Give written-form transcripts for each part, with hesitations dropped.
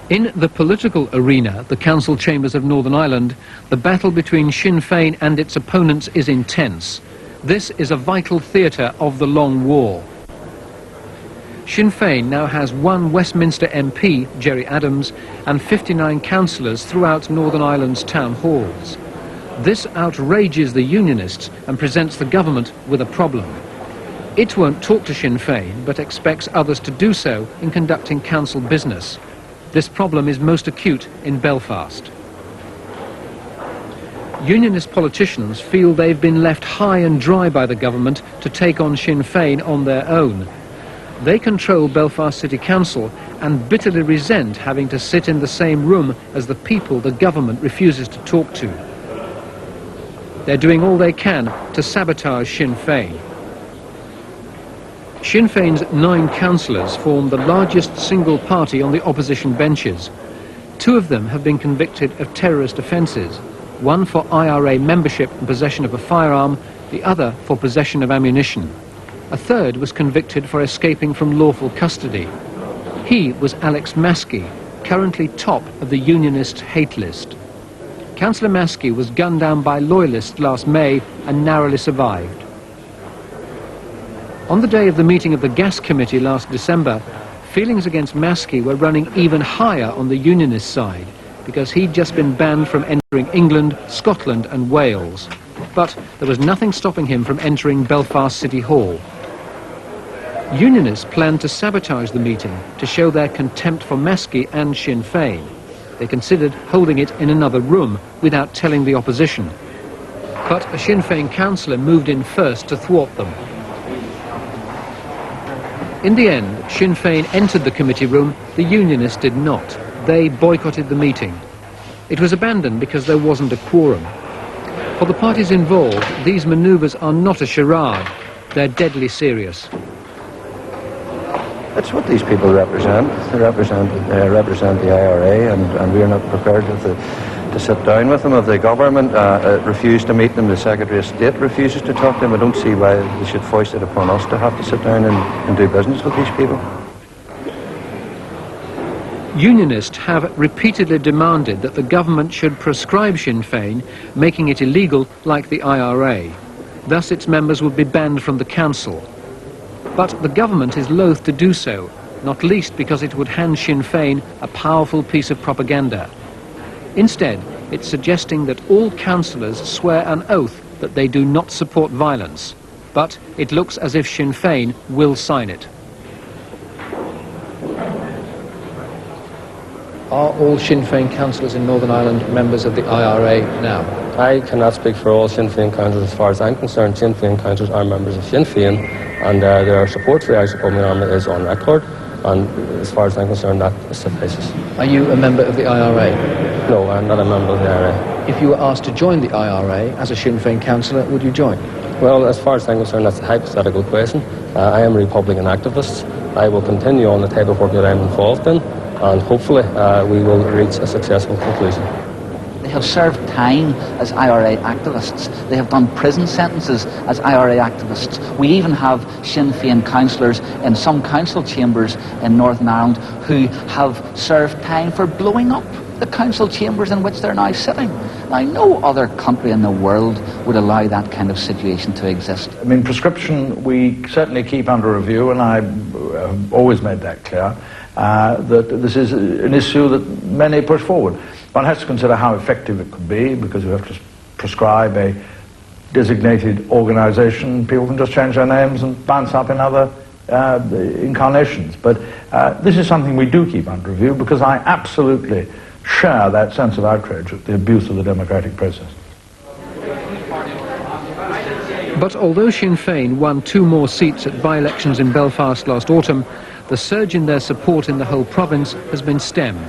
In the political arena, the council chambers of Northern Ireland, the battle between Sinn Fein and its opponents is intense. This is a vital theatre of the long war. Sinn Fein now has one Westminster MP, Gerry Adams, and 59 councillors throughout Northern Ireland's town halls. This outrages the Unionists and presents the government with a problem. It won't talk to Sinn Fein, but expects others to do so in conducting council business. This problem is most acute in Belfast. Unionist politicians feel they've been left high and dry by the government to take on Sinn Fein on their own. They control Belfast City Council and bitterly resent having to sit in the same room as the people the government refuses to talk to. They're doing all they can to sabotage Sinn Fein. Sinn Féin's 9 councillors form the largest single party on the opposition benches. 2 of them have been convicted of terrorist offences, one for IRA membership and possession of a firearm, the other for possession of ammunition. A third was convicted for escaping from lawful custody. He was Alex Maskey, currently top of the Unionist hate list. Councillor Maskey was gunned down by loyalists last May and narrowly survived. On the day of the meeting of the Gas Committee last December, feelings against Maskey were running even higher on the Unionist side, because he'd just been banned from entering England, Scotland and Wales. But there was nothing stopping him from entering Belfast City Hall. Unionists planned to sabotage the meeting to show their contempt for Maskey and Sinn Fein. They considered holding it in another room without telling the opposition. But a Sinn Fein councillor moved in first to thwart them. In the end, Sinn Fein entered the committee room, the Unionists did not. They boycotted the meeting. It was abandoned because there wasn't a quorum. For the parties involved, these manoeuvres are not a charade. They're deadly serious. That's what these people represent. They represent the IRA, and we're not prepared to sit down with them. If the government refused to meet them, the Secretary of State refuses to talk to them, I don't see why they should foist it upon us to have to sit down and do business with these people. Unionists have repeatedly demanded that the government should proscribe Sinn Fein, making it illegal like the IRA. Thus its members would be banned from the council. But the government is loath to do so, not least because it would hand Sinn Fein a powerful piece of propaganda. Instead, it's suggesting that all councillors swear an oath that they do not support violence. But it looks as if Sinn Fein will sign it. Are all Sinn Fein councillors in Northern Ireland members of the IRA now? I cannot speak for all Sinn Fein councillors. As far as I'm concerned, Sinn Fein councillors are members of Sinn Fein, and their support for the Irish Republican Army is on record, and as far as I'm concerned, that suffices. Are you a member of the IRA? No, I'm not a member of the IRA. If you were asked to join the IRA as a Sinn Fein councillor, would you join? Well, as far as I'm concerned, that's a hypothetical question. I am a Republican activist. I will continue on the type of work that I'm involved in, and hopefully we will reach a successful conclusion. They have served time as IRA activists. They have done prison sentences as IRA activists. We even have Sinn Féin councillors in some council chambers in Northern Ireland who have served time for blowing up the council chambers in which they're now sitting. Now, no other country in the world would allow that kind of situation to exist. I mean, prescription we certainly keep under review, and I've always made that clear, that this is an issue that many push forward. One has to consider how effective it could be, because you have to prescribe a designated organisation. People can just change their names and bounce up in other incarnations. But this is something we do keep under review, because I absolutely share that sense of outrage at the abuse of the democratic process. But although Sinn Fein won 2 more seats at by-elections in Belfast last autumn, the surge in their support in the whole province has been stemmed.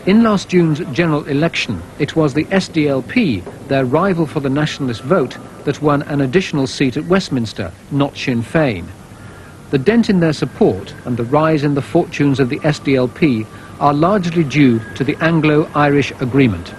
In last June's general election, it was the SDLP, their rival for the nationalist vote, that won an additional seat at Westminster, not Sinn Fein. The dent in their support and the rise in the fortunes of the SDLP are largely due to the Anglo-Irish Agreement.